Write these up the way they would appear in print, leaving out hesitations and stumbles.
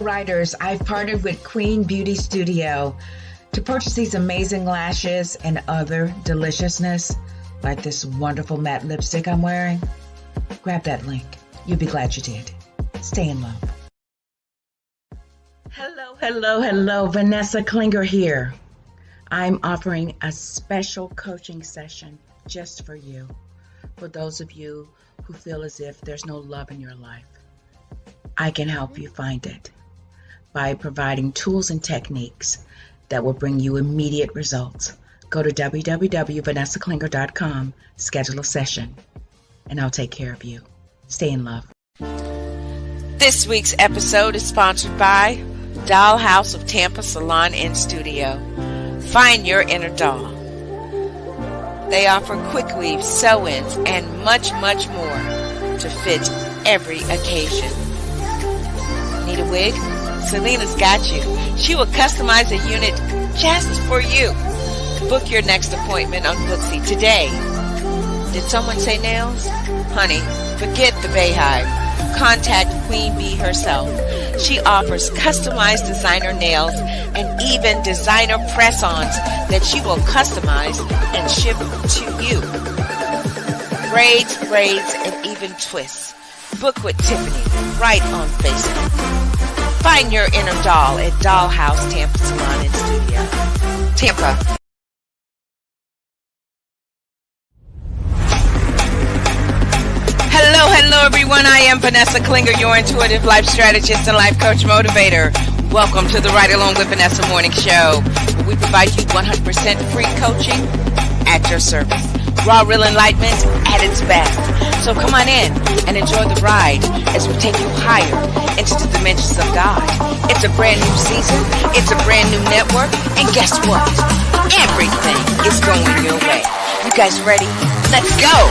Writers, I've partnered with Queen Beauty Studio to purchase these amazing lashes and other deliciousness, like this wonderful matte lipstick I'm wearing. Grab that link. You'll be glad you did. Stay in love. Hello. Vanessa Klinger here. I'm offering a special coaching session just for you. For those of you who feel as if there's no love in your life, I can help you find it by providing tools and techniques that will bring you immediate results. Go to www.vanessaklinger.com, schedule a session, and I'll take care of you. Stay in love. This week's episode is sponsored by Dollhouse of Tampa Salon and Studio. Find your inner doll. They offer quick weaves, sew-ins, and much more to fit every occasion. Need a wig? Selena's got you. She will customize a unit just for you. Book your next appointment on Booksy today. Did someone say nails? Honey, forget the Bayhive. Contact Queen Bee herself. She offers customized designer nails and even designer press-ons that she will customize and ship to you. Braids, and even twists. Book with Tiffany right on Facebook. Find your inner doll at Dollhouse Tampa Salon and Studio. Tampa. Hello everyone. I am Vanessa Klinger, your intuitive life strategist and life coach motivator. Welcome to the Ride Along with Vanessa morning show, where we provide you 100% free coaching at your service. Raw, real enlightenment at its best. So come on in and enjoy the ride as we take you higher into the dimensions of God. It's a brand new season. It's a brand new network. And guess what? Everything is going your way. You guys ready? Let's go.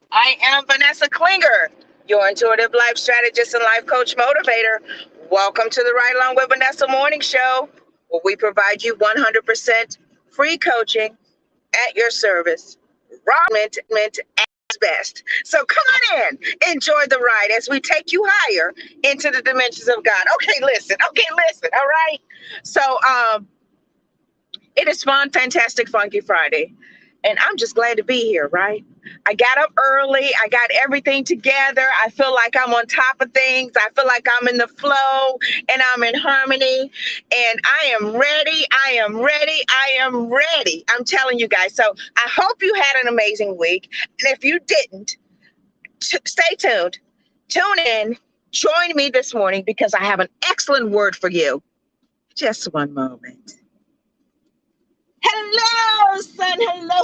I am Vanessa Klinger, your intuitive life strategist and life coach motivator. Welcome to the Ride Along with Vanessa morning show, where we provide you 100% free coaching at your service. Raw meant at its best. So come on in, enjoy the ride as we take you higher into the dimensions of God. Okay, listen. All right. So it is fun, fantastic, funky Friday. And I'm just glad to be here, right? I got up early. I got everything together. I feel like I'm on top of things. I feel like I'm in the flow and I'm in harmony. And I am ready. I'm telling you guys. So I hope you had an amazing week. And if you didn't, stay tuned. Tune in. Join me this morning because I have an excellent word for you. Just one moment. Hello, son. Hello.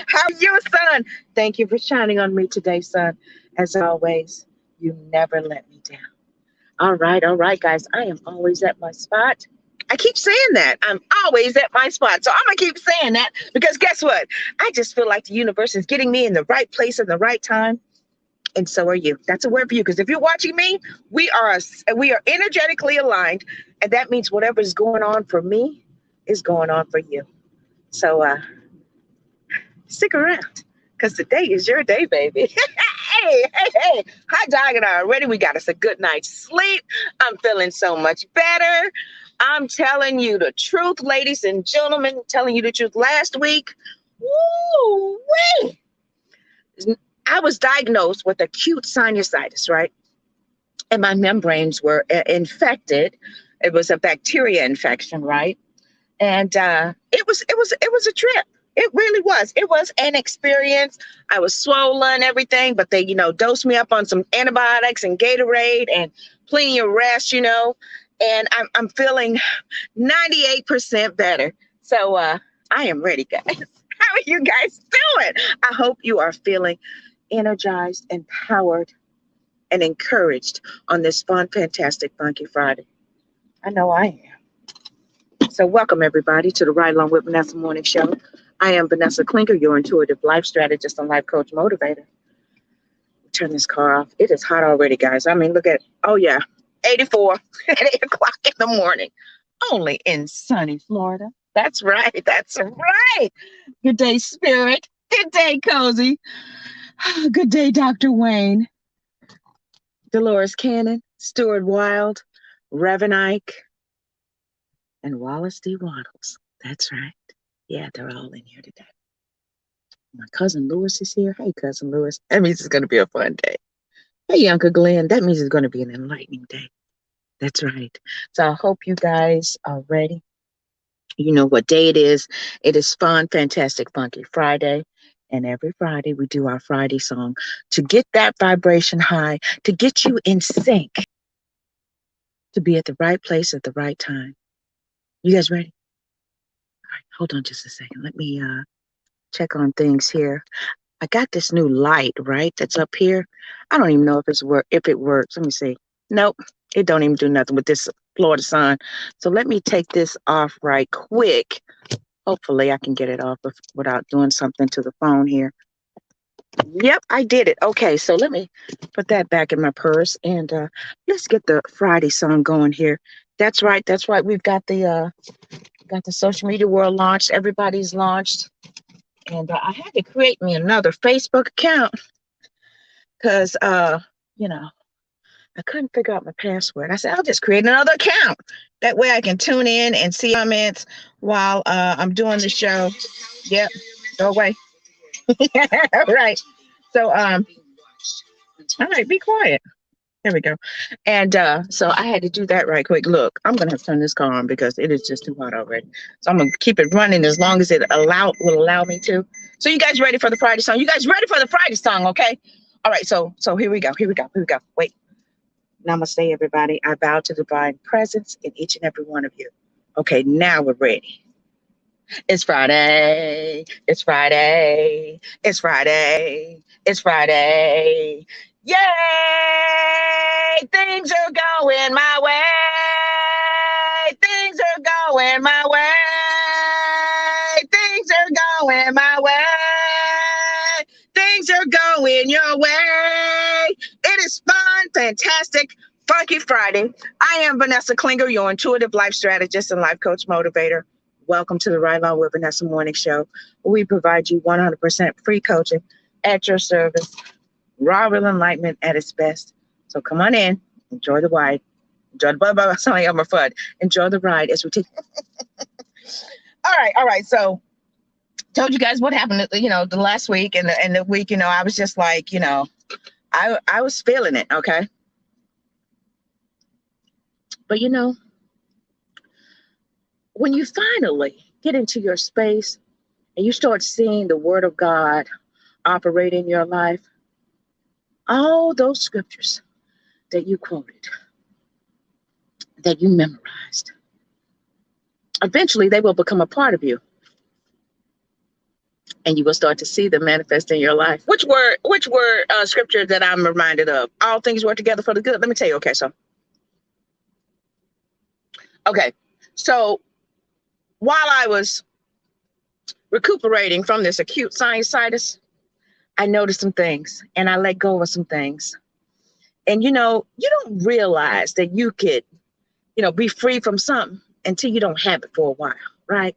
How are you, son? Thank you for shining on me today, son. As always, you never let me down. All right, guys. I am always at my spot. I keep saying that. I'm always at my spot. So I'm going to keep saying that because guess what? I just feel like the universe is getting me in the right place at the right time. And so are you. That's a word for you. Because if you're watching me, we are energetically aligned. And that means whatever is going on for me is going on for you. So stick around because today is your day, baby. Hey. Hot dog and I already. We got us a good night's sleep. I'm feeling so much better. I'm telling you the truth, ladies and gentlemen, telling you the truth. Last week, I was diagnosed with acute sinusitis, right? And my membranes were infected. It was a bacteria infection, right? And it was a trip. It really was. It was an experience. I was swollen, everything, but they, dosed me up on some antibiotics and Gatorade and plenty of rest, and I'm feeling 98% better. So I am ready, guys. are you guys doing? I hope you are feeling energized, empowered, and encouraged on this fun, fantastic, funky Friday. I know I am. So welcome everybody to the Ride Along with Vanessa Morning Show. I am Vanessa Klinker, your intuitive life strategist and life coach motivator. Turn this car off. It is hot already, guys. I mean, look at, oh yeah, 84 at 8 o'clock in the morning. Only in sunny Florida. That's right. That's right. Good day, Spirit. Good day, Cozy. Good day, Dr. Wayne. Dolores Cannon, Stuart Wild, Reverend Ike, and Wallace D. Waddles. That's right. Yeah, they're all in here today. My cousin Lewis is here. Hey, cousin Lewis. That means it's going to be a fun day. Hey, Uncle Glenn. That means it's going to be an enlightening day. That's right. So I hope you guys are ready. You know what day it is. It is fun, fantastic, funky Friday. And every Friday we do our Friday song to get that vibration high, to get you in sync, to be at the right place at the right time. You guys ready? All right, hold on just a second. Let me check on things here. I got this new light, right? That's up here. I don't even know if it works. Let me see. Nope, it don't even do nothing with this Florida sun. So let me take this off right quick. Hopefully I can get it off without doing something to the phone here. Yep, I did it. Okay, so let me put that back in my purse and let's get the Friday song going here. That's right. That's right. We've got the social media world launched. Everybody's launched. And I had to create me another Facebook account because, you know, I couldn't figure out my password. I said, I'll just create another account. That way I can tune in and see comments while I'm doing the show. Yep, go away. Right. So, all right, be quiet. There we go. And so I had to do that right quick. Look, I'm going to have to turn this car on because it is just too hot already. So I'm going to keep it running as long as it will allow me to. So you guys ready for the Friday song? You guys ready for the Friday song, okay? All right, so here we go. Wait. Namaste, everybody. I bow to divine presence in each and every one of you. Okay, now we're ready. It's Friday. It's Friday. It's Friday. It's Friday. Yay! Things are going my way. Things are going my way. Things are going my way. Things are going your way. It is fun, fantastic, funky Friday. I am Vanessa Klinger, your intuitive life strategist and life coach motivator. Welcome to the Ride Along with Vanessa Morning Show, where we provide you 100% free coaching at your service, raw real enlightenment at its best. So come on in, enjoy the ride. Enjoy the sorry, I'm a FUD. Enjoy the ride as we take. All right. So told you guys what happened, the last week and the week, I was just like, I was feeling it, okay? But when you finally get into your space and you start seeing the word of God operate in your life, all those scriptures that you quoted, that you memorized, eventually they will become a part of you. And you will start to see them manifest in your life. Which word scripture that I'm reminded of? All things work together for the good. Let me tell you, so while I was recuperating from this acute sinusitis, I noticed some things and I let go of some things. And you don't realize that you could, be free from something until you don't have it for a while, right?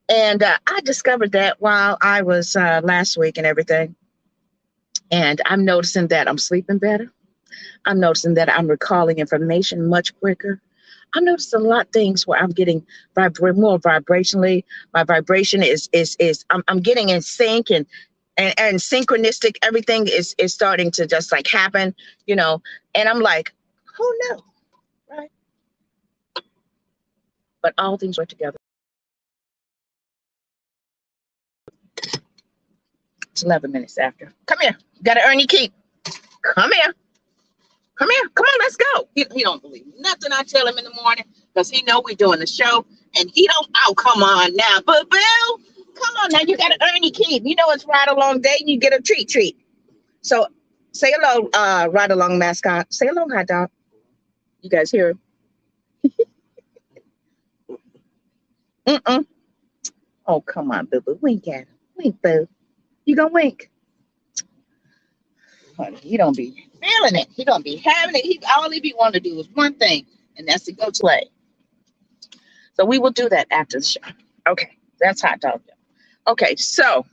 And I discovered that while I was last week and everything. And I'm noticing that I'm sleeping better. I'm noticing that I'm recalling information much quicker. I'm noticing a lot of things where I'm getting more vibrationally. My vibration is I'm getting in sync and synchronistic. Everything is starting to just like happen, and I'm like, who knew, right? But all things work together. It's 11 minutes after. Come here. You got to earn your keep. Come here. Come on, let's go. He don't believe nothing I tell him in the morning because he know we doing the show and he don't. Oh, come on now, Boo Boo. Come on now, you got to earn your keep. You know it's ride along day, and you get a treat. So say hello, ride along mascot. Say hello, hot dog. You guys hear him? Oh, come on, boo boo. Wink at him. Wink, boo. You gonna wink? Honey, he don't be feeling it. He don't be having it. All he be wanting to do is one thing, and that's to go play. So we will do that after the show. Okay, that's hot dog. Okay, so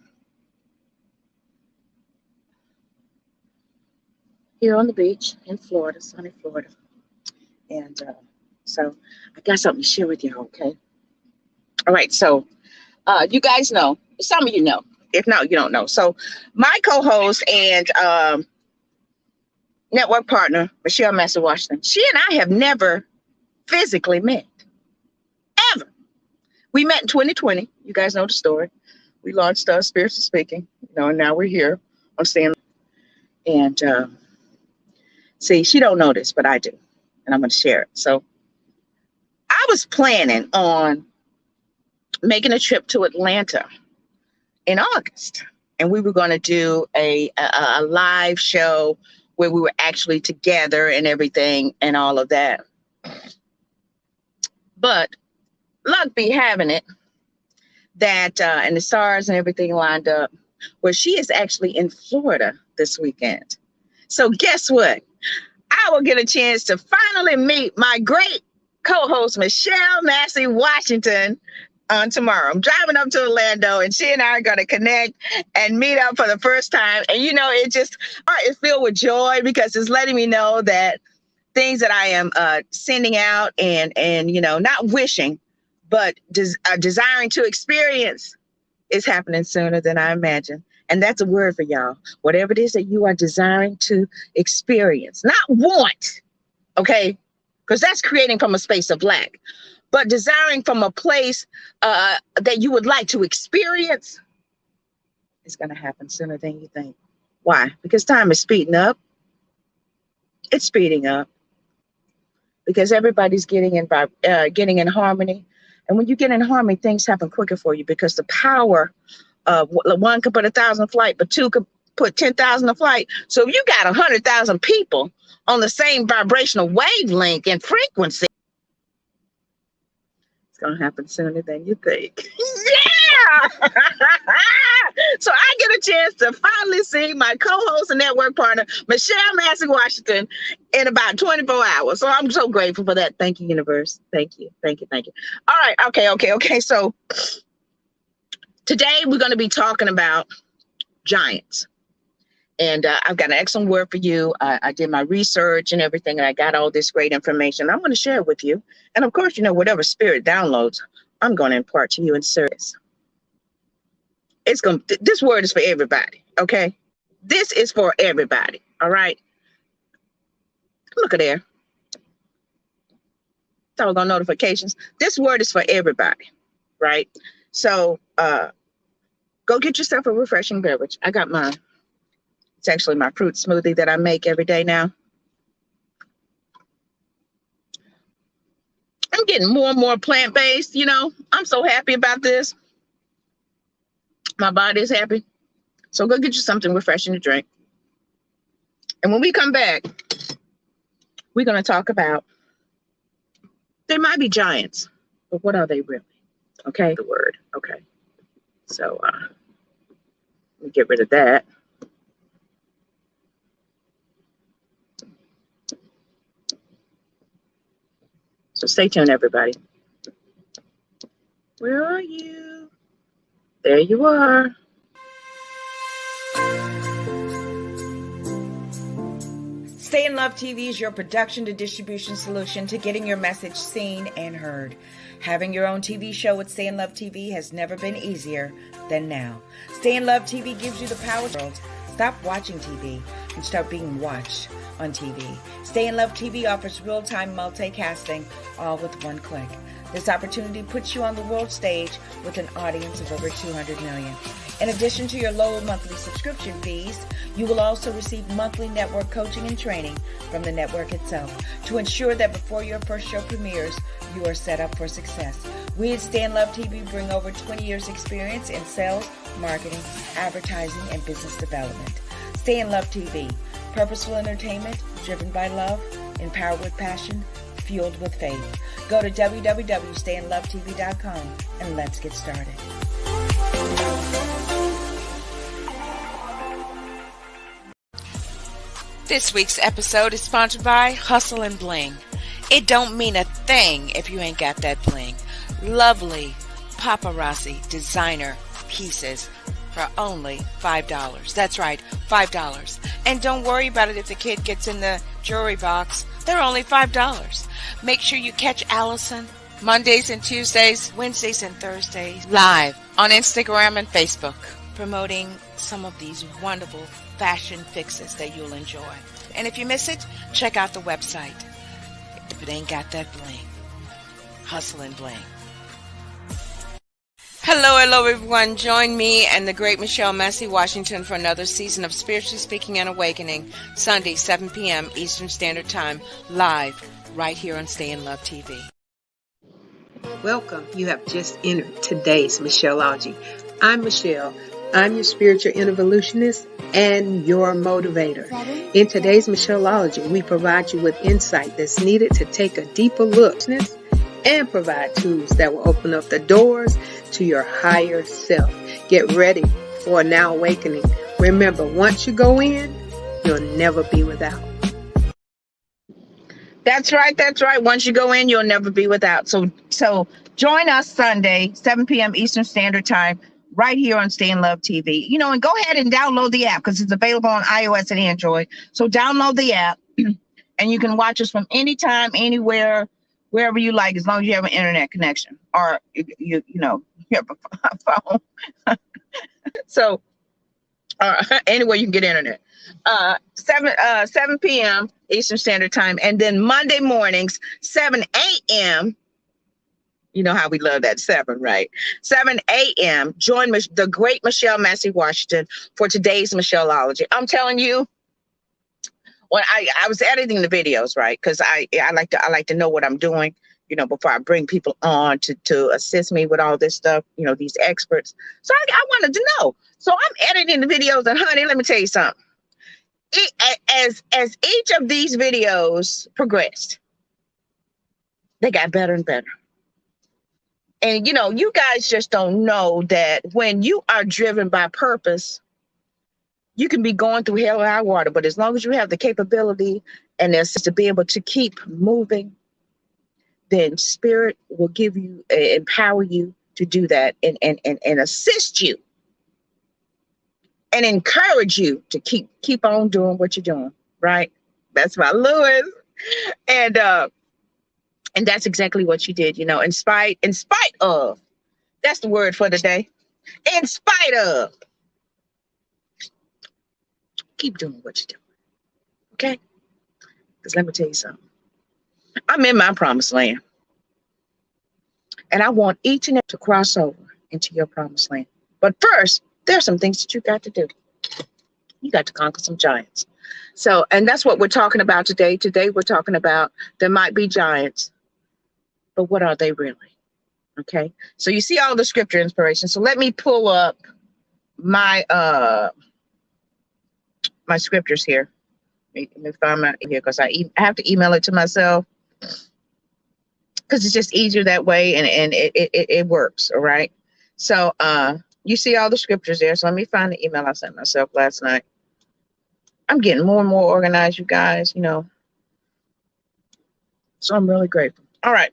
here on the beach in Florida, sunny Florida. And so I got something to share with you, okay? All right, so you guys know, some of you know. If not, you don't know. So my co-host and network partner, Michelle Master Washington, she and I have never physically met, ever. We met in 2020. You guys know the story. We launched Spiritually Speaking, and now we're here on Stand. And see, she don't know this, but I do. And I'm going to share it. So I was planning on making a trip to Atlanta in August. And we were going to do a live show where we were actually together and everything and all of that. But luck be having it that, and the stars and everything lined up, where she is actually in Florida this weekend. So guess what? I will get a chance to finally meet my great co-host, Michelle Massey Washington, on tomorrow. I'm driving up to Orlando, and she and I are going to connect and meet up for the first time. And, it's filled with joy because it's letting me know that things that I am sending out and not wishing, but desiring to experience is happening sooner than I imagined. And that's a word for y'all. Whatever it is that you are desiring to experience, not want, okay? Because that's creating from a space of lack. But desiring from a place that you would like to experience, it's going to happen sooner than you think. Why? Because time is speeding up. It's speeding up. Because everybody's getting in harmony. And when you get in harmony, things happen quicker for you because the power one could put 1,000 flight, but two could put 10,000 a flight. So if you got 100,000 people on the same vibrational wavelength and frequency, it's going to happen sooner than you think. Yeah! So I get a chance to finally see my co-host and network partner, Michelle Massey Washington, in about 24 hours. So I'm so grateful for that. Thank you, universe. Thank you. All right. Okay. So today we're going to be talking about giants. And I've got an excellent word for you. I did my research and everything, and I got all this great information. I'm going to share it with you. And of course, whatever spirit downloads, I'm going to impart to you in service. This word is for everybody, okay? This is for everybody, all right? Look at there. Doggone notifications. This word is for everybody, right? So go get yourself a refreshing beverage. I got mine. It's actually my fruit smoothie that I make every day now. I'm getting more and more plant-based, I'm so happy about this. My body is happy. So go get you something refreshing to drink. And when we come back, we're going to talk about, there might be giants, but what are they really? Okay, the word. Okay. So let me get rid of that. So stay tuned, everybody. Where are you? There you are. Stay in Love TV is your production to distribution solution to getting your message seen and heard. Having your own TV show with Stay in Love TV has never been easier than now. Stay in Love TV gives you the power to stop watching TV and start being watched on TV. Stay in Love TV offers real-time multicasting, all with one click. This opportunity puts you on the world stage with an audience of over 200 million. In addition to your low monthly subscription fees, you will also receive monthly network coaching and training from the network itself to ensure that before your first show premieres, you are set up for success. We at Stay in Love TV bring over 20 years experience in sales, marketing, advertising, and business development. Stay in Love TV, purposeful entertainment, driven by love, empowered with passion, fueled with faith. Go to www.stayinlovetv.com and let's get started. This week's episode is sponsored by Hustle and Bling. It don't mean a thing if you ain't got that bling. Lovely paparazzi designer pieces for only $5. That's right, $5. And don't worry about it if the kid gets in the jewelry box. They're only $5. Make sure you catch Allison Mondays and Tuesdays, Wednesdays and Thursdays, live on Instagram and Facebook, promoting some of these wonderful fashion fixes that you'll enjoy. And if you miss it, check out the website. If it ain't got that bling, Hustle and Bling. Hello everyone. Join me and the great Michelle Massey Washington for another season of Spiritually Speaking and Awakening, Sunday, 7 p.m. Eastern Standard Time, live right here on Stay in Love TV. Welcome. You have just entered today's Michelleology. I'm Michelle. I'm your spiritual evolutionist and your motivator. In today's Michelleology, we provide you with insight that's needed to take a deeper look and provide tools that will open up the doors to your higher self. Get ready for a now awakening. Remember, once you go in, you'll never be without. That's right. Once you go in, you'll never be without. So join us Sunday, 7 p.m. Eastern Standard Time, right here on Stay in Love TV. And go ahead and download the app because it's available on iOS and Android. So download the app and you can watch us from anytime, anywhere, wherever you like, as long as you have an internet connection or you have a phone. So anywhere you can get internet. 7 p.m. Eastern Standard Time, and then Monday mornings, 7 a.m. You know how we love that 7, right? 7 a.m. Join the great Michelle Massey Washington for today's Michelleology. I'm telling you, when I was editing the videos, right? Because I like to know what I'm doing, before I bring people on to assist me with all this stuff, these experts. So I wanted to know. So I'm editing the videos, and honey, let me tell you something. As each of these videos progressed, they got better and better. And, you guys just don't know that when you are driven by purpose, you can be going through hell or high water, but as long as you have the capability and to be able to keep moving, then Spirit will give you, empower you to do that and assist you and encourage you to keep on doing what you're doing, right? That's my Lewis. And that's exactly what you did, in spite of, that's the word for today. In spite of, keep doing what you're doing. Okay? Because let me tell you something. I'm in my promised land. And I want each and every to cross over into your promised land. But first, there's some things that you got to do. You got to conquer some giants. So, and that's what we're talking about today. Today, we're talking about there might be giants, but what are they really? Okay. So you see all the scripture inspiration. So let me pull up my my scriptures here. Let me find my here because I have to email it to myself because it's just easier that way, and it works. All right. So you see all the scriptures there. So let me find the email I sent myself last night. I'm getting more and more organized, you guys, So I'm really grateful. All right.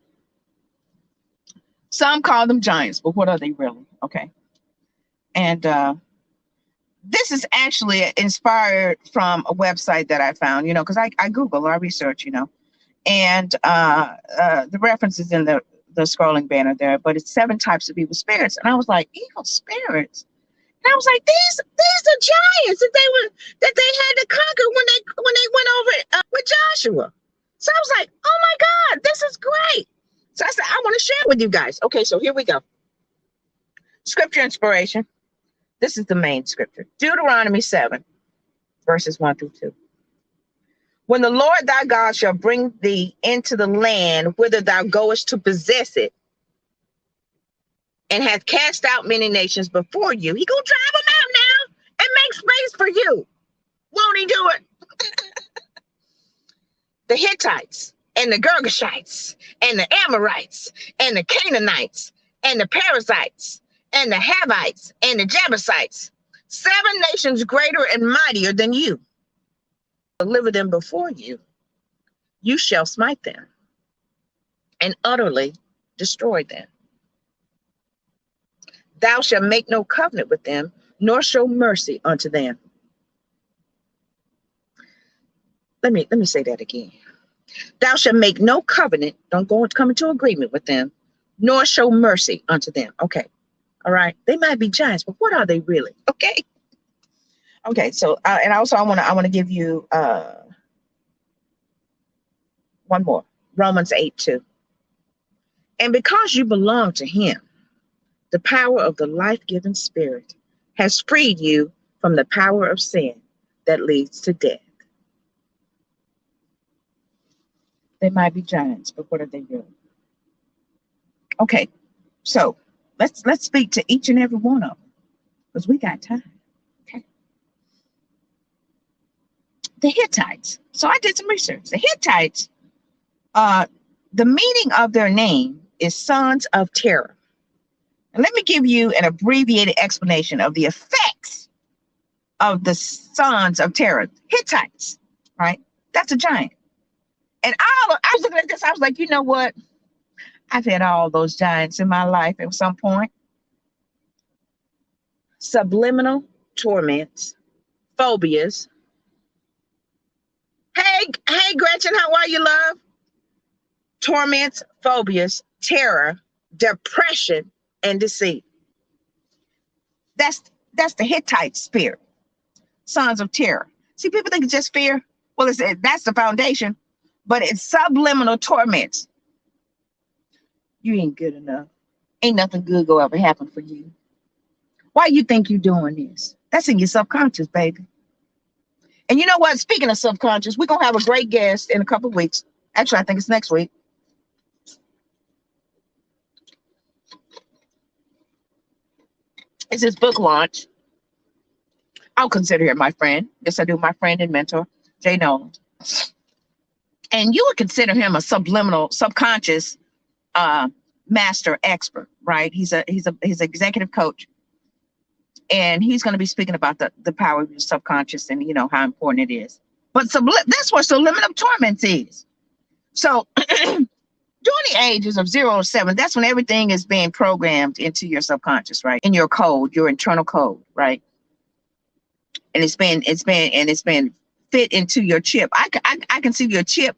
Some call them giants, but what are they really? Okay. And this is actually inspired from a website that I found, because I Google, I research, and the reference is in the scrolling banner there, but it's 7 types of evil spirits. And I was like, evil spirits? And I was like, these are giants that they had to conquer when they went over with Joshua. So I was like, oh my God, this is great. So I said, I want to share it with you guys. Okay, so here we go. Scripture inspiration. This is the main scripture. Deuteronomy 7, verses 1 through 2. When the Lord thy God shall bring thee into the land whither thou goest to possess it, and hath cast out many nations before you. He gonna drive them out now and make space for you. Won't he do it? The Hittites and the Girgashites and the Amorites and the Canaanites and the Perizzites and the Havites and the Jebusites, 7 nations greater and mightier than you, deliver them before you. You shall smite them and utterly destroy them. Thou shalt make no covenant with them, nor show mercy unto them. Let me say that again. Thou shalt make no covenant, don't go and come into agreement with them, nor show mercy unto them. Okay. All right. They might be giants, but what are they really? Okay. Okay. So, and also I want to give you one more. Romans 8:2. And because you belong to him, the power of the life-giving spirit has freed you from the power of sin that leads to death. They might be giants, but what are they really? Okay, so let's speak to each and every one of them, because we got time. Okay. The Hittites. So I did some research. The Hittites, the meaning of their name is sons of terror. And let me give you an abbreviated explanation of the effects of the sons of terror. Hittites, right? That's a giant. And I was looking at this, I was like, you know what? I've had all those giants in my life at some point. Subliminal torments, phobias. Hey, Gretchen, how are you, love? Torments, phobias, terror, depression, and deceit. That's the Hittite spirit, sons of terror. See, people think it's just fear. Well, that's the foundation, but it's subliminal torments. You ain't good enough. Ain't nothing good go ever happen for you. Why you think you're doing this? That's in your subconscious, baby. And you know what? Speaking of subconscious, we're going to have a great guest in a couple of weeks. Actually, I think it's next week. It's his book launch. I'll consider him my friend. Yes, I do. My friend and mentor, Jay Nolan. And you would consider him a subliminal, subconscious master expert, right? He's an executive coach. And he's going to be speaking about the power of your subconscious and, you know, how important it is. But that's what subliminal torment is. So during the ages of 0 to 7, that's when everything is being programmed into your subconscious, right? In your code, your internal code, right? And it's been fit into your chip. I can see your chip,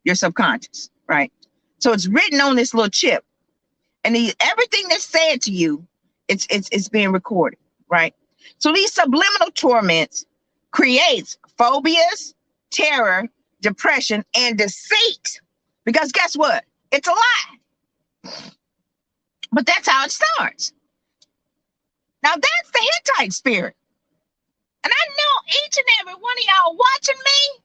your subconscious, right? So it's written on this little chip, and everything that's said to you, it's being recorded, right? So these subliminal torments creates phobias, terror, depression, and deceit. Because guess what? It's a lie. But that's how it starts. Now that's the Hittite spirit. And I know each and every one of y'all watching me,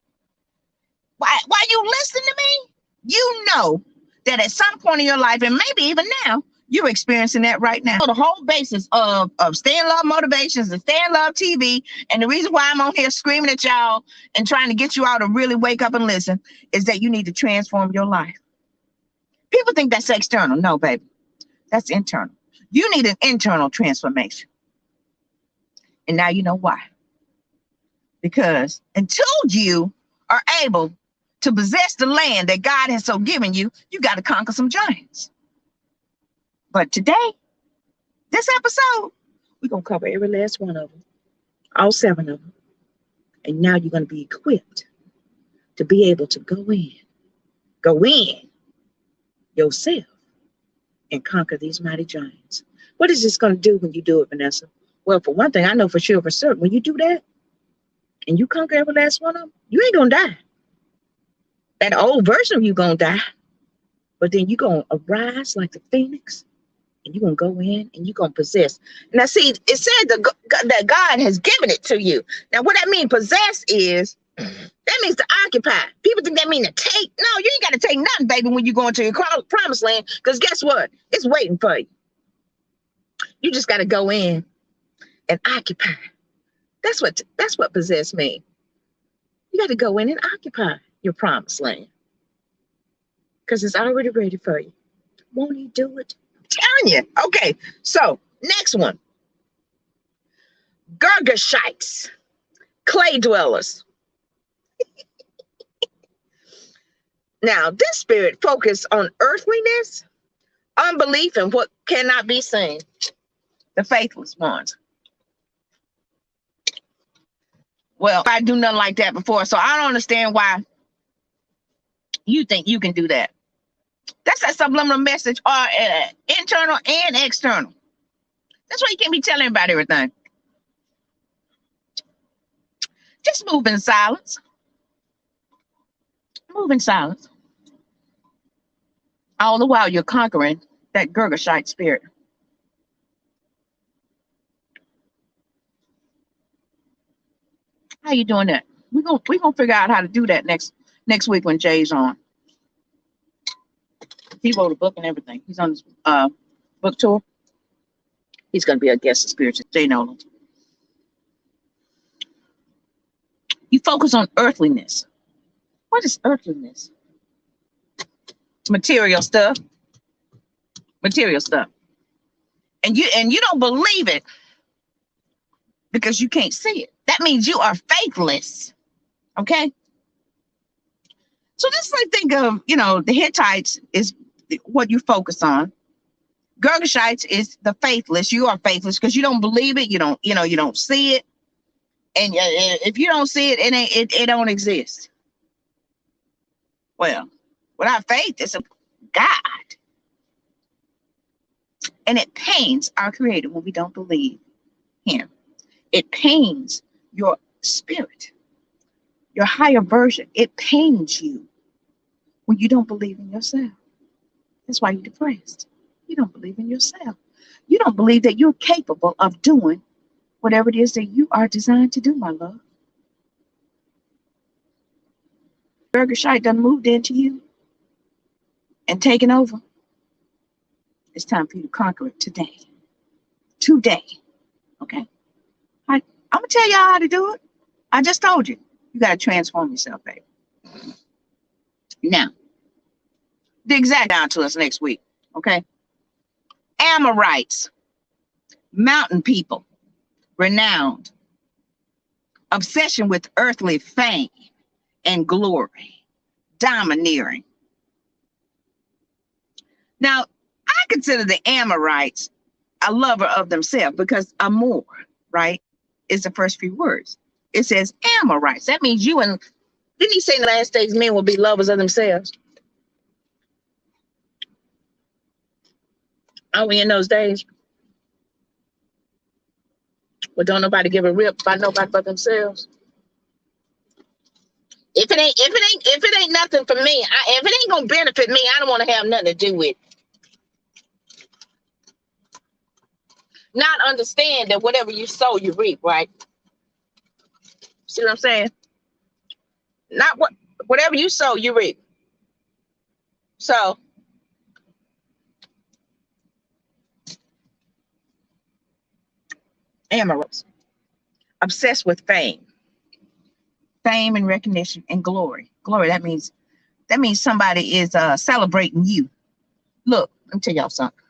while you listen to me, you know that at some point in your life, and maybe even now, you're experiencing that right now. So the whole basis of Stay in Love Motivations and Stay in Love TV, and the reason why I'm on here screaming at y'all and trying to get you all to really wake up and listen, is that you need to transform your life. People think that's external. No, baby. That's internal. You need an internal transformation. And now you know why. Because until you are able to possess the land that God has so given you, you got to conquer some giants. But today, this episode, we're going to cover every last one of them, all 7 of them. And now you're going to be equipped to be able to go in yourself and conquer these mighty giants. What is this going to do when you do it, Vanessa? Well, for one thing, I know for sure, for certain, when you do that and you conquer every last one of them, you ain't going to die. That old version of you going to die. But then you're going to arise like the phoenix, and you're going to go in and you're going to possess. Now, see, it said that God has given it to you. Now, what that means, possess, is that means to occupy. People think that means to take. No, you ain't got to take nothing, baby, when you go into your promised land, because guess what? It's waiting for you. You just got to go in and occupy. That's what possess means. You got to go in and occupy your promised land because it's already ready for you. Won't he do it? I'm telling you. Okay, so next one. Girgashites, clay dwellers. Now, this spirit focused on earthliness, unbelief, and what cannot be seen. The faithless ones. Well, I do nothing like that before, so I don't understand why you think you can do that. That's that subliminal message, internal and external. That's why you can't be telling everybody everything. Just move in silence. Move in silence. All the while you're conquering that Girgashite spirit. How you doing that? We're gonna figure out how to do that next week when Jay's on. He wrote a book and everything. He's on his book tour. He's gonna be a guest of spiritual. Jay Nolan. You focus on earthliness. What is earthliness? Material stuff. Material stuff. And you don't believe it because you can't see it. That means you are faithless. Okay? So just like think of, the Hittites is what you focus on. Girgashites is the faithless. You are faithless because you don't believe it. You don't see it. And if you don't see it, it don't exist. Well, without faith, it's a God. And it pains our Creator when we don't believe Him. It pains your spirit, your higher version. It pains you when you don't believe in yourself. That's why you're depressed. You don't believe in yourself. You don't believe that you're capable of doing whatever it is that you are designed to do, my love. Girgashite done moved into you and taken over. It's time for you to conquer it today. Today. Okay? I'm going to tell y'all how to do it. I just told you. You got to transform yourself, baby. Now, the exact down to us next week. Okay? Amorites, mountain people, renowned, obsession with earthly fame and glory, domineering. Now, I consider the Amorites a lover of themselves because amor, right, is the first few words. It says Amorites. That means you and, didn't he say in the last days men will be lovers of themselves? Are we in those days? Well, don't nobody give a rip about nobody but themselves. If it ain't nothing for me, if it ain't gonna benefit me, I don't want to have nothing to do with it. Not understand that whatever you sow, you reap, right? See what I'm saying? Not whatever you sow, you reap. So Amorites, obsessed with fame and recognition and glory. Glory, that means somebody is celebrating you. Look, let me tell y'all something.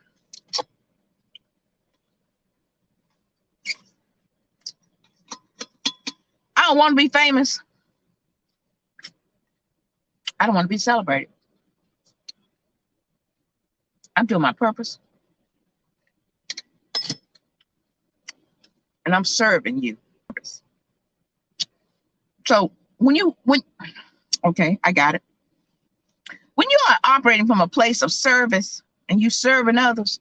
I don't want to be famous. I don't want to be celebrated. I'm doing my purpose. And I'm serving you. So okay, I got it. When you are operating from a place of service and you serving others,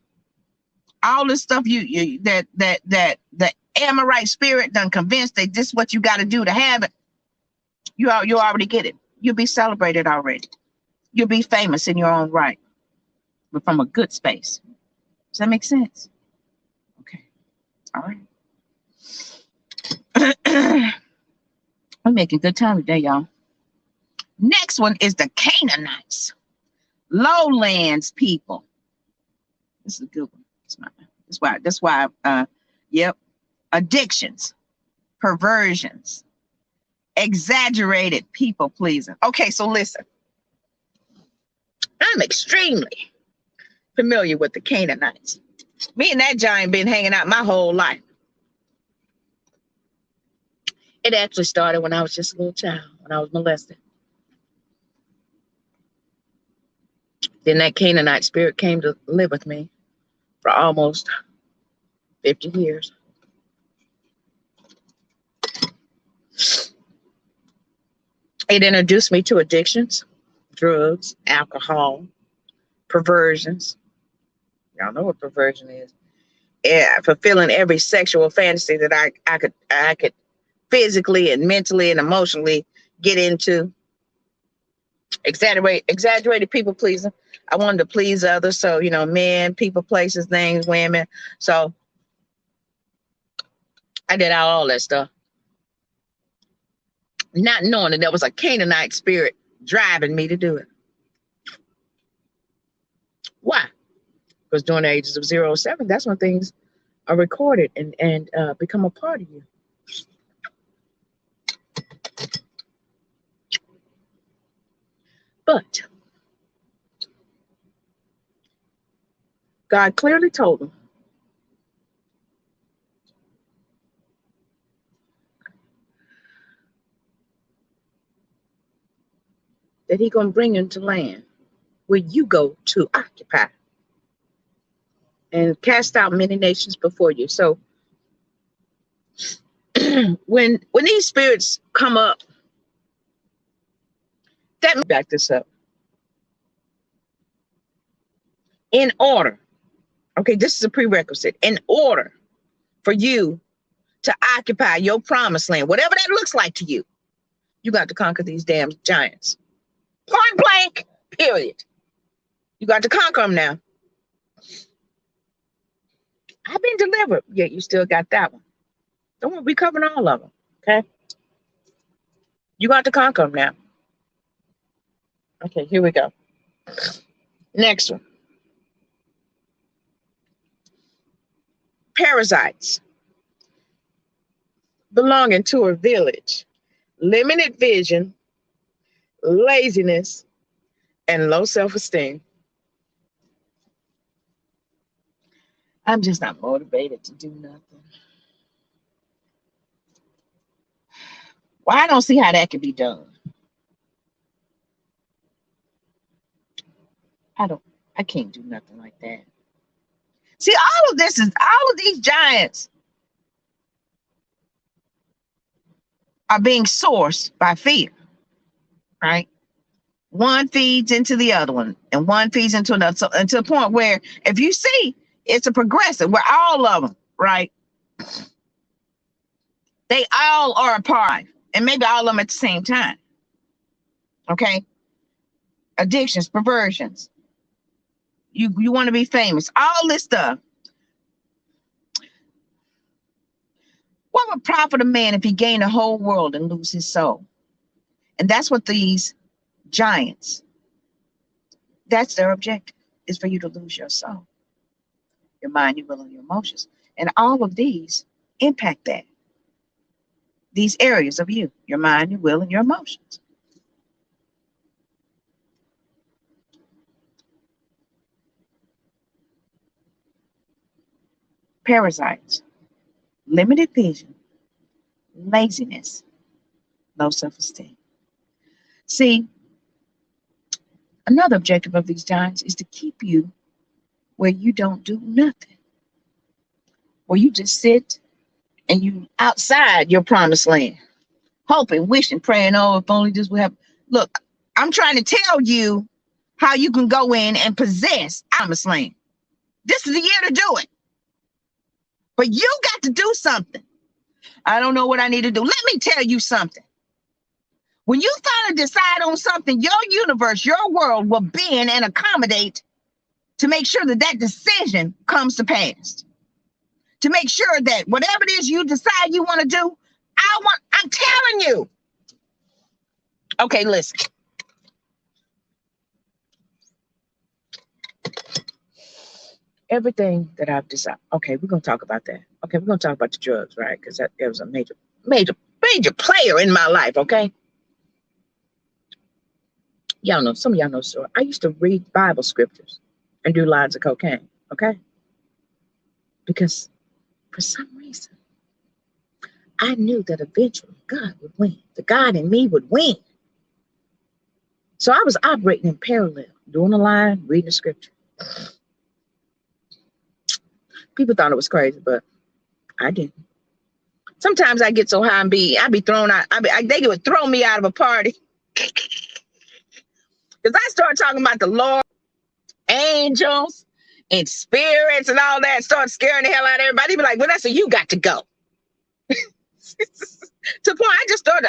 all this stuff that the Amorite spirit done convinced that this is what you got to do to have it, you already get it. You'll be celebrated already. You'll be famous in your own right, but from a good space. Does that make sense? Okay. All right. I'm making good time today, y'all. Next one is the Canaanites, lowlands people. This is a good one. It's mine. That's why, yep. Addictions, perversions, exaggerated people pleasing. Okay, so listen, I'm extremely familiar with the Canaanites. Me and that giant been hanging out my whole life. It actually started when I was just a little child, when I was molested. Then that Canaanite spirit came to live with me for almost 50 years. It introduced me to addictions, drugs, alcohol, perversions. Y'all know what perversion is. Yeah, fulfilling every sexual fantasy that I could physically and mentally and emotionally get into. Exaggerated people pleasing. I wanted to please others, so men, people, places, things, women. So I did all that stuff, not knowing that there was a Canaanite spirit driving me to do it. Why? Because during the ages of 0 to 7, that's when things are recorded and become a part of you. But God clearly told him that he's going to bring you into land where you go to occupy and cast out many nations before you. So when these spirits come up, let me back this up. In order, okay, this is a prerequisite. In order for you to occupy your promised land, whatever that looks like to you, you got to conquer these damn giants. Point blank, period. You got to conquer them now. I've been delivered, yet you still got that one. Don't want to be covering all of them, okay? You got to conquer them now. Okay, here we go. Next one. Parasites belonging to a village, limited vision, laziness, and low self-esteem. I'm just not motivated to do nothing. Well, I don't see how that can be done. I can't do nothing like that. See, all of these giants are being sourced by fear, right? One feeds into the other one, and one feeds into another. So until the point where, if you see, it's a progressive where all of them, right? They all are a part, and maybe all of them at the same time. Okay? Addictions, perversions. You want to be famous. All this stuff. What would profit a man if he gained the whole world and lose his soul? And that's what these giants, that's their objective, is for you to lose your soul, your mind, your will, and your emotions. And all of these impact that. These areas of you, your mind, your will, and your emotions. Parasites, limited vision, laziness, low self-esteem. See, another objective of these giants is to keep you where you don't do nothing, where you just sit and you outside your promised land, hoping, wishing, praying, oh, if only this would happen. Look, I'm trying to tell you how you can go in and possess promised land. This is the year to do it. But you got to do something. I don't know what I need to do. Let me tell you something. When you finally decide on something, your universe, your world will bend and accommodate to make sure that that decision comes to pass. To make sure that whatever it is you decide you want to do, I'm telling you. Okay, listen. everything that I've decided. Okay, we're gonna talk about that. Okay, we're gonna talk about the drugs, right? Because that was a major player in my life. Okay, y'all know, some of y'all know the story. I used to read Bible scriptures and do lines of cocaine. Okay, because for some reason I knew that eventually God would win. The God in me would win. So I was operating in parallel, doing a line, reading the scripture. People thought it was crazy, but I didn't. Sometimes I get so high and I'd be thrown out. They would throw me out of a party. Because I started talking about the Lord, angels, and spirits and all that. Started scaring the hell out of everybody. They'd be like, Vanessa, you got to go. To the point I just started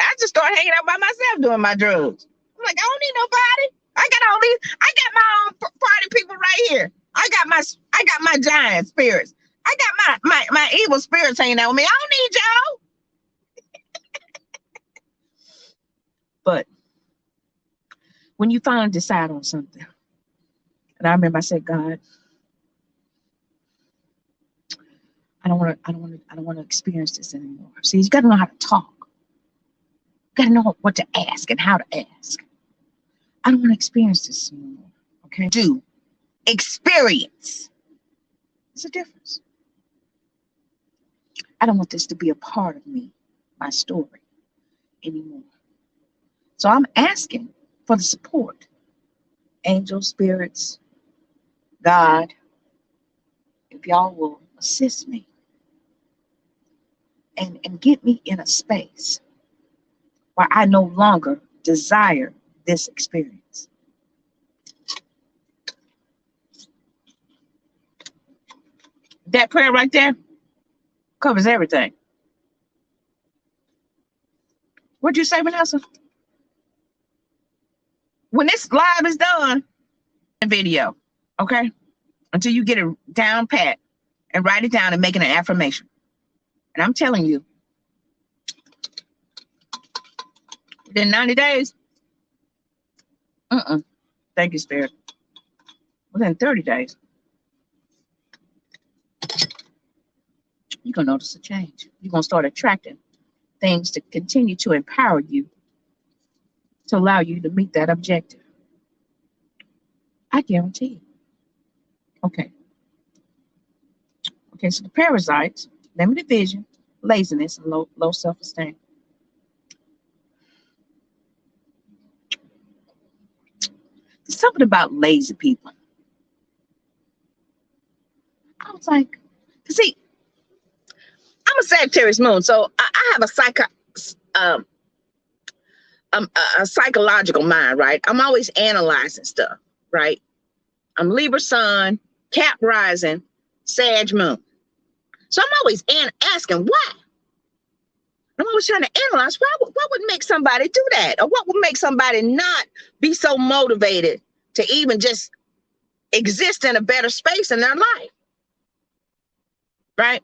hanging out by myself doing my drugs. I'm like, I don't need nobody. I got my own party people right here. I got my giant spirits. I got my evil spirits hanging out with me. I don't need y'all. But when you finally decide on something, and I remember I said, God, I don't want to experience this anymore. See, you got to know how to talk. You got to know what to ask and how to ask. I don't want to experience this anymore. Okay? Do experience. There's a difference. I don't want this to be a part of me, my story, anymore. So I'm asking for the support. Angels, spirits, God, if y'all will assist me and get me in a space where I no longer desire this experience. That prayer right there covers everything. What'd you say, Vanessa? When this live is done, video, okay? Until you get it down pat and write it down and make it an affirmation. And I'm telling you, within 90 days, thank you, Spirit. Within 30 days, you're going to notice a change. You're going to start attracting things to continue to empower you, to allow you to meet that objective. I guarantee you. Okay. Okay, so the parasites, limited vision, laziness, and low self-esteem. There's something about lazy people. I was like, see, I'm a Sagittarius moon, so I have a psychological mind, right? I'm always analyzing stuff, right? I'm Libra sun, Cap rising, Sag moon. So I'm always asking why. I'm always trying to analyze what would make somebody do that, or what would make somebody not be so motivated to even just exist in a better space in their life, right?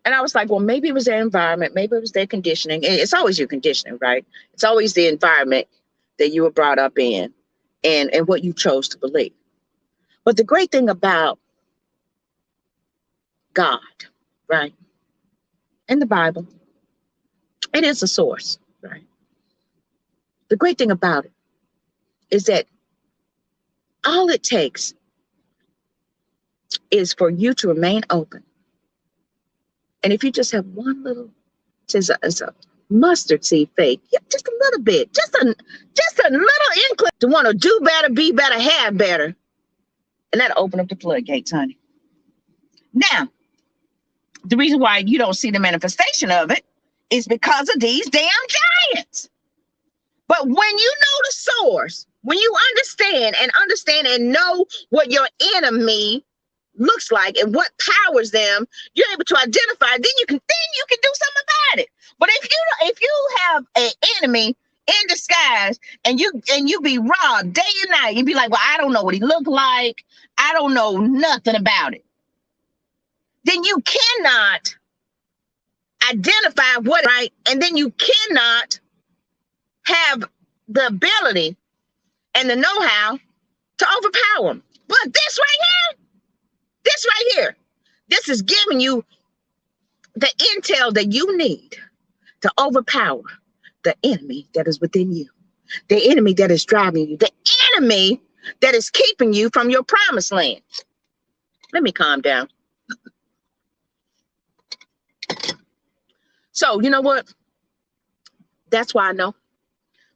And I was like, well, maybe it was their environment, maybe it was their conditioning. It's always your conditioning, right? It's always the environment that you were brought up in and what you chose to believe. But the great thing about God, right, in the Bible, it is a source, right? The great thing about it is that all it takes is for you to remain open. And if you just have one little, it's a mustard seed faith, just a little bit, just a little inkling to want to do better, be better, have better. And that'll open up the floodgates, honey. Now, the reason why you don't see the manifestation of it is because of these damn giants. But when you know the source, when you understand and know what your enemy looks like and what powers them, you're able to identify. Then you can do something about it. But if you have an enemy in disguise and you be robbed day and night, you'd be like, well, I don't know what he looked like. I don't know nothing about it. Then you cannot identify what, right? And then you cannot have the ability and the know-how to overpower them. But this right here, This right here, this is giving you the intel that you need to overpower the enemy that is within you, the enemy that is driving you, the enemy that is keeping you from your promised land. Let me calm down. So, you know what? That's why I know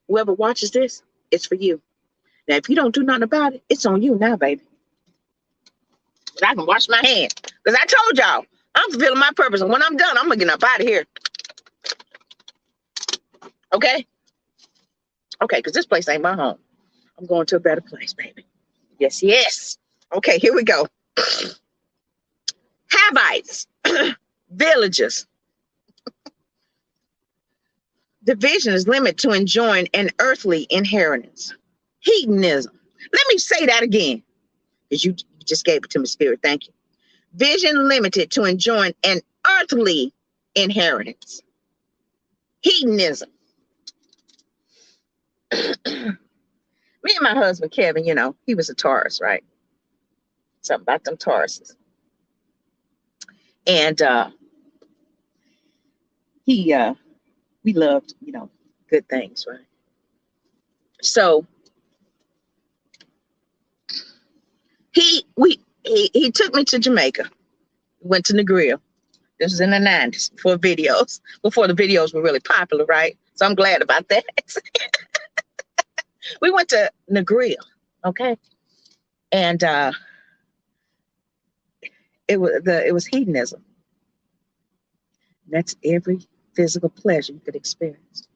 whoever watches this, it's for you. Now, if you don't do nothing about it, it's on you now, baby. But I can wash my hands. Because I told y'all, I'm fulfilling my purpose. And when I'm done, I'm going to get up out of here. Okay? Okay, because this place ain't my home. I'm going to a better place, baby. Yes, yes. Okay, here we go. Havites, villages. Division is limited to enjoying an earthly inheritance. Hedonism. Let me say that again, because you just gave it to me, Spirit. Thank you. Vision limited to enjoying an earthly inheritance. Hedonism. Me and my husband, Kevin, you know, he was a Taurus, right? Something about them Tauruses. And we loved, you know, good things, right? So he took me to Jamaica. Went to Negril. This was in the 90s before the videos were really popular, right? So I'm glad about that. We went to Negril, okay? And it was hedonism. That's every physical pleasure you could experience.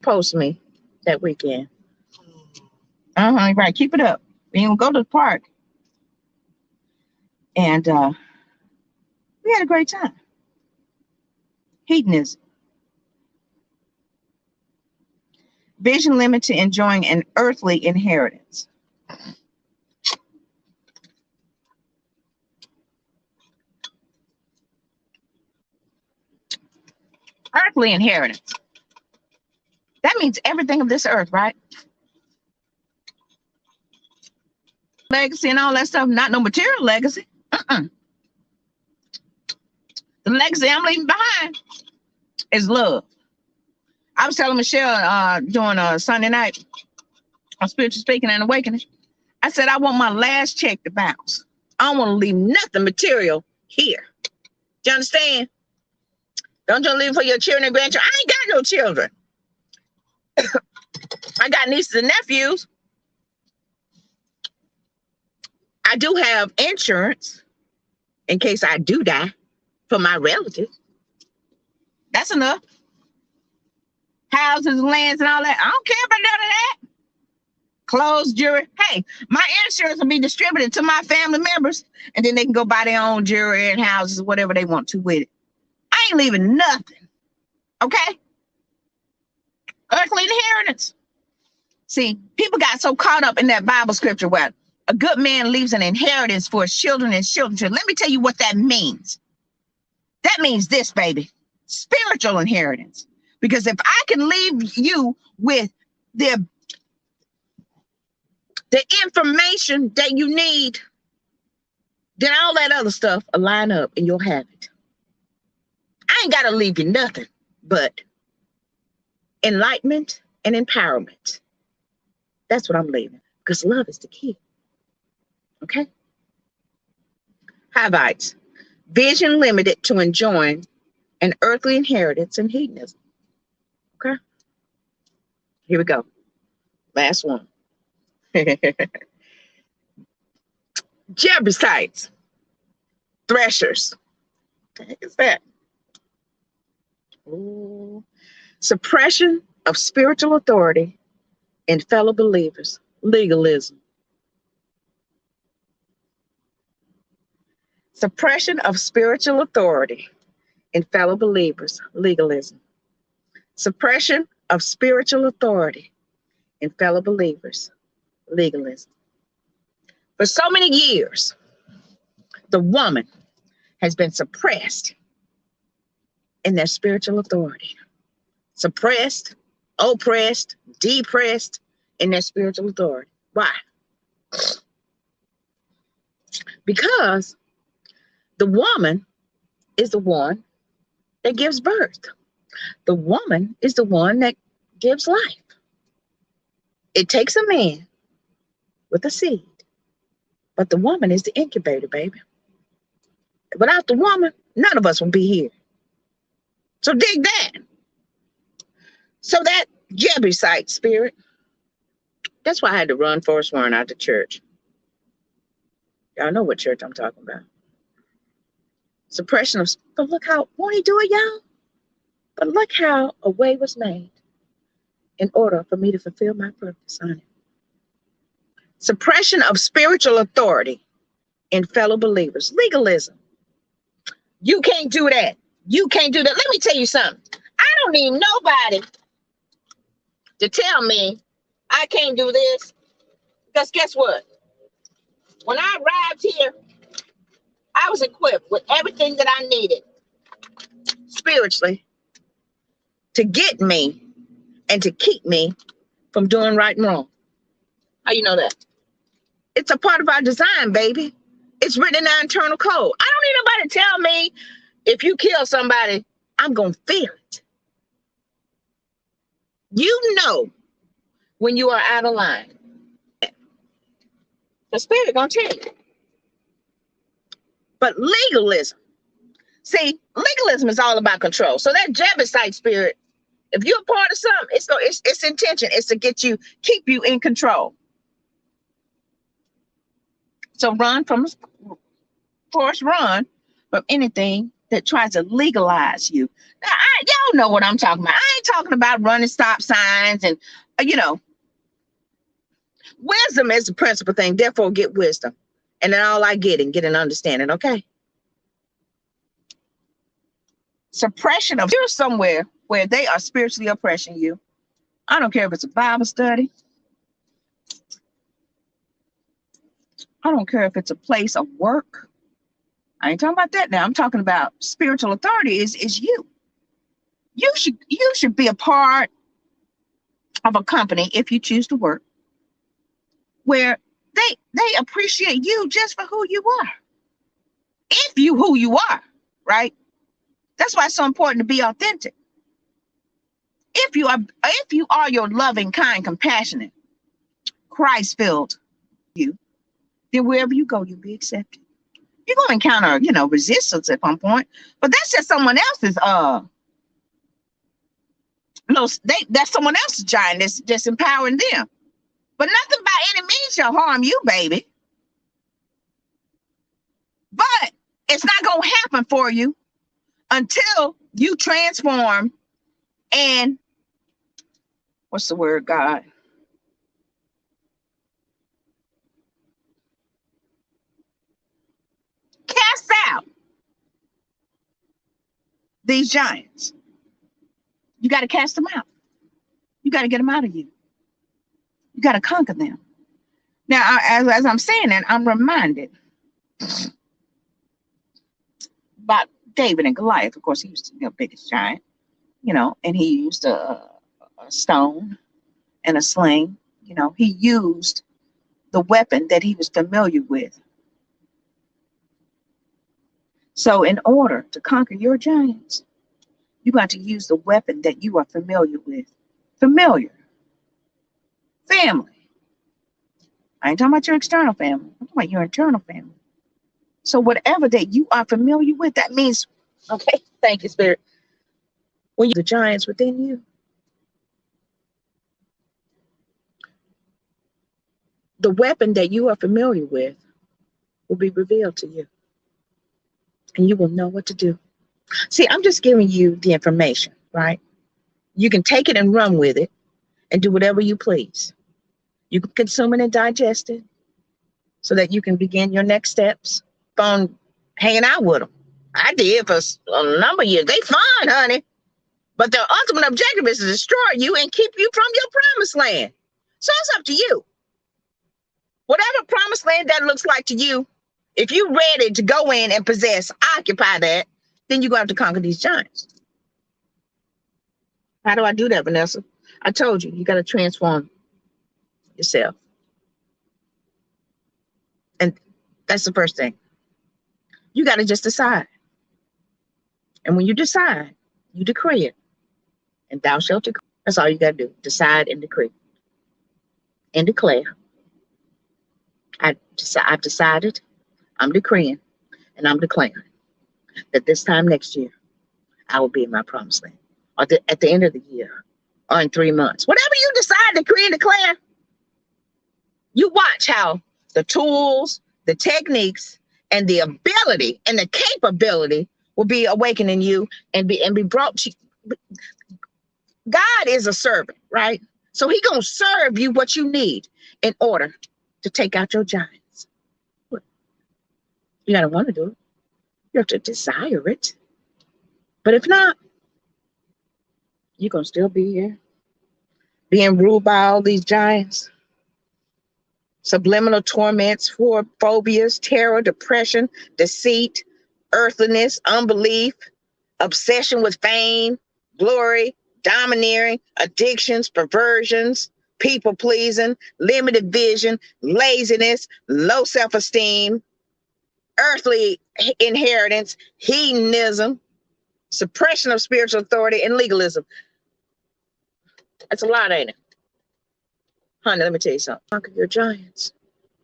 Post me that weekend. Right, keep it up. We didn't go to the park. And we had a great time. Hedonism. Vision limited to enjoying an earthly inheritance. Earthly inheritance. That means everything of this earth, right? Legacy and all that stuff, not no material legacy. The legacy I'm leaving behind is love. I was telling Michelle during a Sunday night on Spiritual Speaking and Awakening, I said, I want my last check to bounce. I don't want to leave nothing material here. Do you understand? Don't you leave for your children and grandchildren? I ain't got no children. I got nieces and nephews. I do have insurance in case I do die for my relatives. That's enough. Houses, lands, and all that. I don't care about none of that. Clothes, jewelry. Hey, my insurance will be distributed to my family members, and then they can go buy their own jewelry and houses, whatever they want to with it. I ain't leaving nothing. Okay? Earthly inheritance. See, people got so caught up in that Bible scripture where a good man leaves an inheritance for his children and children. Let me tell you what that means. That means this, baby. Spiritual inheritance. Because if I can leave you with the information that you need, then all that other stuff will line up and you'll have it. I ain't got to leave you nothing but enlightenment and empowerment. That's what I'm leaving, because love is the key. Okay? Havites, vision limited to enjoying an earthly inheritance and hedonism. Okay? Here we go. Last one. Jebusites, threshers. What the heck is that? Ooh. Suppression of spiritual authority in fellow believers. Legalism. Suppression of spiritual authority in fellow believers. Legalism. Suppression of spiritual authority in fellow believers. Legalism. For so many years, the woman has been suppressed in their spiritual authority. Suppressed, oppressed, depressed in their spiritual authority. Why? Because the woman is the one that gives birth. The woman is the one that gives life. It takes a man with a seed, but the woman is the incubator, baby. Without the woman, none of us will be here. So dig that. So that Jebusite spirit, that's why I had to run Forrest Warren out of church. Y'all know what church I'm talking about. Suppression of, but look how, won't he do it, y'all? But look how a way was made in order for me to fulfill my purpose, honey. Suppression of spiritual authority in fellow believers. Legalism. You can't do that. You can't do that. Let me tell you something. I don't need nobody to tell me I can't do this. Because guess what? When I arrived here, I was equipped with everything that I needed spiritually to get me and to keep me from doing right and wrong. How you know that? It's a part of our design, baby. It's written in our internal code. I don't need nobody to tell me if you kill somebody, I'm going to feel it. You know when you are out of line. The spirit going to tell you. But legalism. See, legalism is all about control. So that Jebusite spirit, if you're a part of something, its intention is to keep you in control. So run from anything that tries to legalize you. Now, y'all know what I'm talking about. I ain't talking about running stop signs and, wisdom is the principal thing. Therefore, get wisdom. And then all I get an understanding, okay? Suppression of, you're somewhere where they are spiritually oppressing you. I don't care if it's a Bible study. I don't care if it's a place of work. I ain't talking about that now. I'm talking about spiritual authority is you. You should be a part of a company if you choose to work where they appreciate you just for who you are. If you who you are, right? That's why it's so important to be authentic. If you are your loving, kind, compassionate, Christ-filled you, then wherever you go, you'll be accepted. You're going to encounter, resistance at one point, but that's just someone else's, that's someone else's giant that's just empowering them. But nothing by any means shall harm you, baby. But it's not going to happen for you until you transform and, what's the word, God? Cast out these giants. You got to cast them out. You got to get them out of you. You got to conquer them. Now, as I'm saying that, I'm reminded about David and Goliath. Of course, he was the biggest giant, and he used a stone and a sling. He used the weapon that he was familiar with. So in order to conquer your giants, you got to use the weapon that you are familiar with. Familiar. Family. I ain't talking about your external family. I'm talking about your internal family. So whatever that you are familiar with, that means, okay, thank you, Spirit. When you the giants within you, the weapon that you are familiar with will be revealed to you. And you will know what to do. See, I'm just giving you the information, right? You can take it and run with it and do whatever you please. You can consume it and digest it so that you can begin your next steps on hanging out with them. I did for a number of years. They fine, honey. But their ultimate objective is to destroy you and keep you from your promised land. So it's up to you. Whatever promised land that looks like to you, if you're ready to go in and possess, occupy that, then you're going to have to conquer these giants. How do I do that, Vanessa? I told you, you got to transform yourself. And That's the first thing. You got to just decide. And when you decide, you decree it. And thou shalt decree. That's all you got to do. Decide and decree. And declare. I've decided, I'm decreeing, and I'm declaring that this time next year, I will be in my promised land. Or at the end of the year, or in 3 months. Whatever you decide, decree and declare, you watch how the tools, the techniques, and the ability and the capability will be awakened in you and be brought to you. God is a servant, right? So He's going to serve you what you need in order to take out your giants. You got to want to do it. You have to desire it. But if not, you're going to still be here, being ruled by all these giants. Subliminal torments, phobias, terror, depression, deceit, earthliness, unbelief, obsession with fame, glory, domineering, addictions, perversions, people pleasing, limited vision, laziness, low self-esteem, earthly inheritance, hedonism, suppression of spiritual authority, and legalism. That's a lot, ain't it? Honey, let me tell you something. Conquer your giants,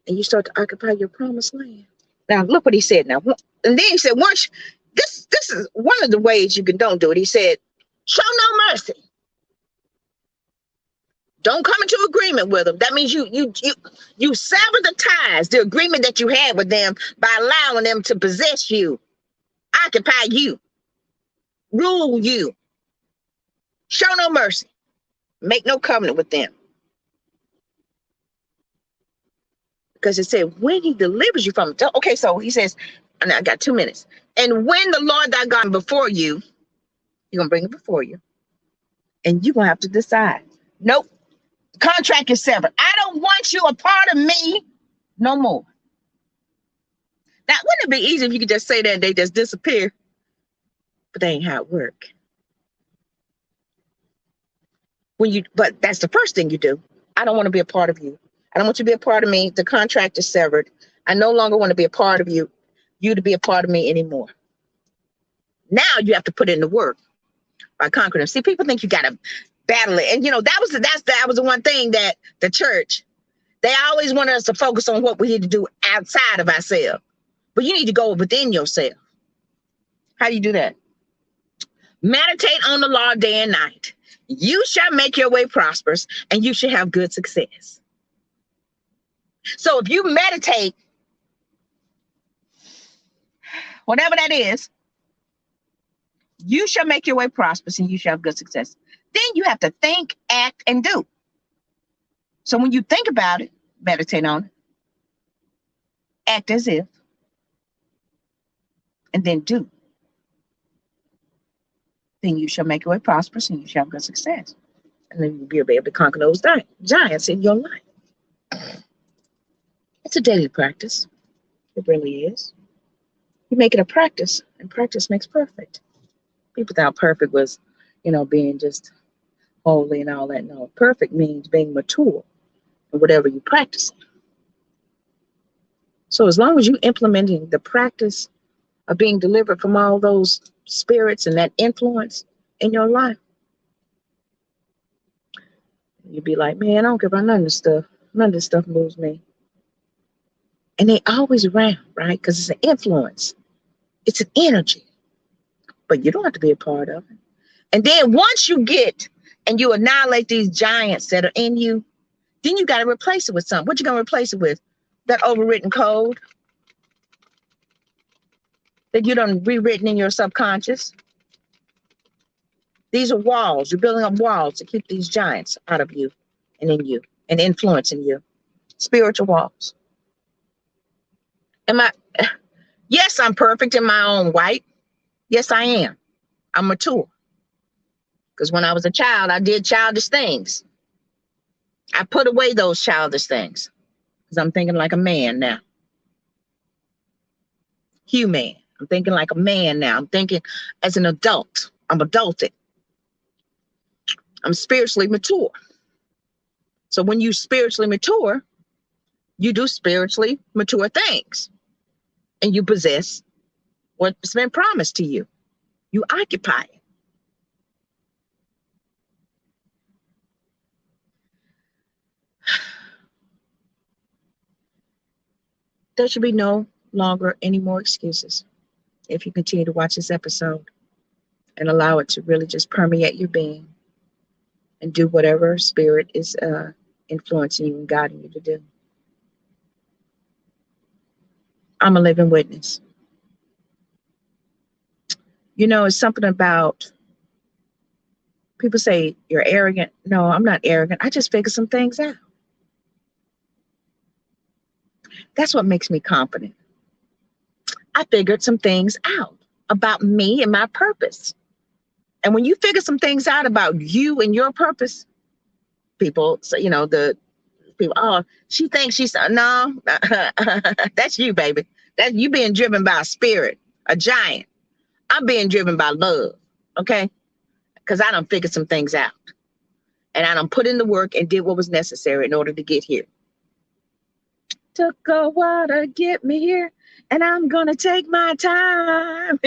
and you start to occupy your promised land. Now, look what he said now. And then he said, once, this is one of the ways you don't do it. He said, show no mercy. Don't come into agreement with them. That means you sever the ties, the agreement that you had with them by allowing them to possess you, occupy you, rule you. Show no mercy. Make no covenant with them. Because it said, when he delivers you from it. Okay, so he says, and I got 2 minutes. And when the Lord thy God before you, you're going to bring it before you. And you're going to have to decide. Nope. Contract is severed. I don't want you a part of me no more. Now, wouldn't it be easy if you could just say that and they just disappear? But that ain't how it works. But that's the first thing you do. I don't want to be a part of you. I don't want you to be a part of me. The contract is severed. I no longer want to be a part of you to be a part of me anymore. Now you have to put in the work by conquering them. See, people think you got to battle it. And that was the one thing that the church, they always wanted us to focus on what we need to do outside of ourselves. But you need to go within yourself. How do you do that? Meditate on the law day and night. You shall make your way prosperous, and you shall have good success. So if you meditate, whatever that is, you shall make your way prosperous, and you shall have good success. Then you have to think, act, and do. So when you think about it, meditate on it, act as if, and then do. Then you shall make your way prosperous, and you shall have good success. And then you'll be able to conquer those giants in your life. It's a daily practice. It really is. You make it a practice, and practice makes perfect. People thought perfect was, being just holy and all that. No, perfect means being mature in whatever you practice. So as long as you're implementing the practice of being delivered from all those spirits and that influence in your life, you'd be like, man, I don't care about none of this stuff. None of this stuff moves me. And they always around, right? Because it's an influence. It's an energy. But you don't have to be a part of it. And then once you get and you annihilate these giants that are in you, then you got to replace it with something. What you going to replace it with? That overwritten code that you done rewritten in your subconscious. These are walls. You're building up walls to keep these giants out of you and in you and influencing you. Spiritual walls. Yes, I'm perfect in my own right. Yes, I am. I'm mature. Because when I was a child, I did childish things. I put away those childish things. Because I'm thinking like a man now. Human. I'm thinking like a man now. I'm thinking as an adult. I'm adulted. I'm spiritually mature. So when you spiritually mature, you do spiritually mature things. and you possess what's been promised to you. You occupy it. There should be no longer any more excuses if you continue to watch this episode and allow it to really just permeate your being and do whatever spirit is influencing you and guiding you to do. I'm a living witness. You know, it's something about people say you're arrogant. No, I'm not arrogant. I just figured some things out. That's what makes me confident. I figured some things out about me and my purpose. And when you figure some things out about you and your purpose, people, so, you know, the people, oh, she thinks she's, no, that's you, baby. That's you being driven by a spirit, a giant. I'm being driven by love, okay? Because I done figured some things out. And I done put in the work and did what was necessary in order to get here. Took a while to get me here, and I'm going to take my time.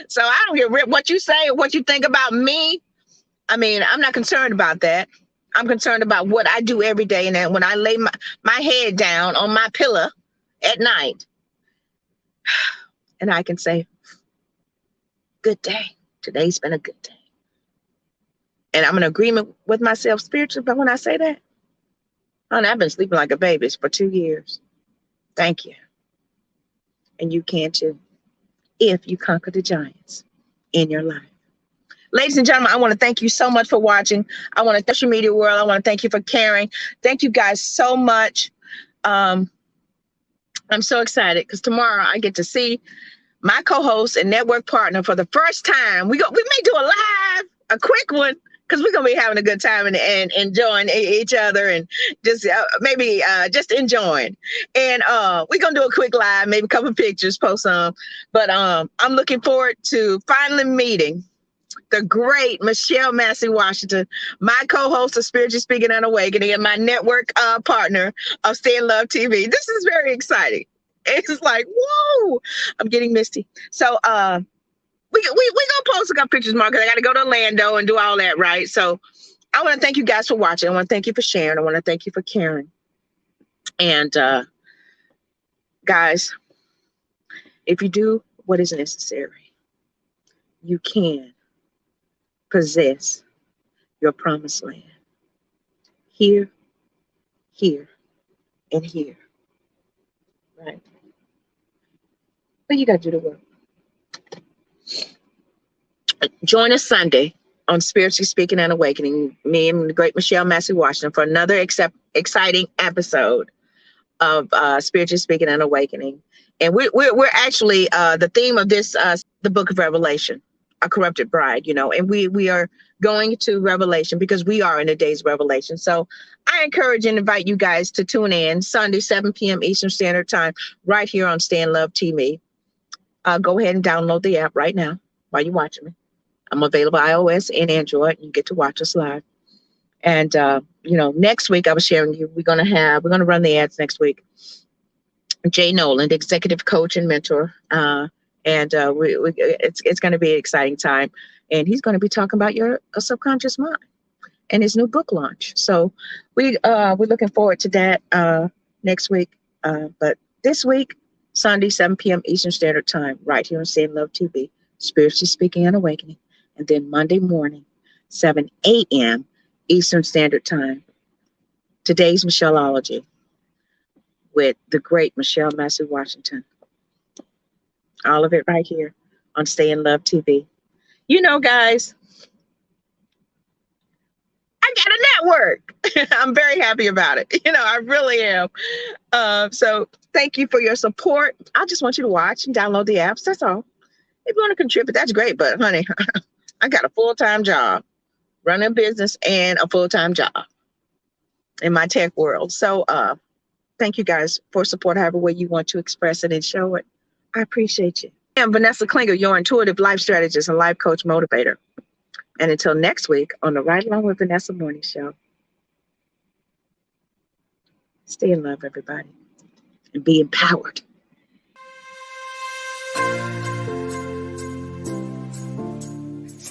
So I don't care what you say or what you think about me. I mean, I'm not concerned about that. I'm concerned about what I do every day. And then when I lay my head down on my pillow at night, and I can say, good day. Today's been a good day. And I'm in agreement with myself spiritually. But when I say that, honey, I've been sleeping like a baby for 2 years. Thank you. And you can too, if you conquer the giants in your life. Ladies and gentlemen, I want to thank you so much for watching. I want to thank social media world. I want to thank you for caring. Thank you guys so much. I'm so excited because tomorrow I get to see my co-host and network partner for the first time. We may do a quick one, because we're gonna be having a good time and enjoying each other and just maybe just enjoying. And we're gonna do a quick live, maybe a couple of pictures, post some. But I'm looking forward to finally meeting the great Michelle Massey Washington, my co-host of Spiritually Speaking and Awakening, and my network partner of Stay in Love TV. This is very exciting. It's like, whoa, I'm getting misty. So we gonna post a couple pictures, Mark, because I got to go to Orlando and do all that, right? So I want to thank you guys for watching. I want to thank you for sharing. I want to thank you for caring. And guys, if you do what is necessary, you can possess your promised land. Here, here, and here. Right? But you got to do the work. Join us Sunday on Spiritually Speaking and Awakening, me and the great Michelle Massey Washington, for another exciting episode of Spiritually Speaking and Awakening. And we're actually, the theme of this, the book of Revelation, a corrupted bride, you know, and we are going to Revelation because we are in the days of Revelation. So I encourage and invite you guys to tune in Sunday, 7 p.m. Eastern Standard Time, right here on Stay in Love TV. Go ahead and download the app right now while you're watching me. I'm available iOS and Android. You get to watch us live. And, you know, next week I was sharing you, we're going to run the ads next week. Jay Nolan, the executive coach and mentor. It's going to be an exciting time. And he's going to be talking about your subconscious mind and his new book launch. So we're looking forward to that next week. But this week, Sunday, 7 p.m. Eastern Standard Time, right here on Stay in Love TV, Spiritually Speaking and Awakening. And then Monday morning, 7 a.m. Eastern Standard Time, today's Michelleology with the great Michelle Massey Washington. All of it right here on Stay in Love TV. You know, guys, I got a network. I'm very happy about it. You know, I really am. So thank you for your support. I just want you to watch and download the apps. That's all. If you want to contribute, that's great. But honey, I got a full-time job, running a business and a full-time job in my tech world. So thank you guys for support, however way you want to express it and show it. I appreciate you. I'm Vanessa Klinger, your intuitive life strategist and life coach motivator. And until next week on the Right Along with Vanessa Morning Show, stay in love, everybody, and be empowered.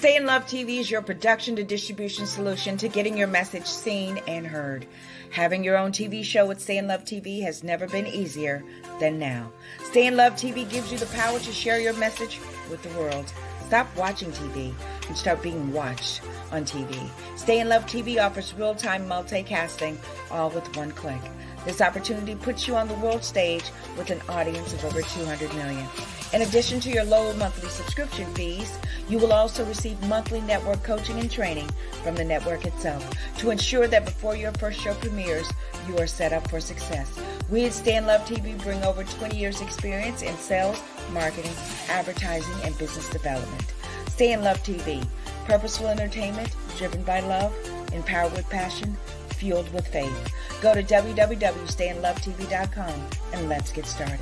Stay in Love TV is your production to distribution solution to getting your message seen and heard. Having your own TV show with Stay in Love TV has never been easier than now. Stay in Love TV gives you the power to share your message with the world. Stop watching TV and start being watched on TV. Stay in Love TV offers real-time multicasting, all with one click. This opportunity puts you on the world stage with an audience of over 200 million. In addition to your low monthly subscription fees, you will also receive monthly network coaching and training from the network itself to ensure that before your first show premieres, you are set up for success. We at Stay in Love TV bring over 20 years experience in sales, marketing, advertising, and business development. Stay in Love TV, purposeful entertainment driven by love, empowered with passion, fueled with faith. Go to www.stayinlovetv.com and let's get started.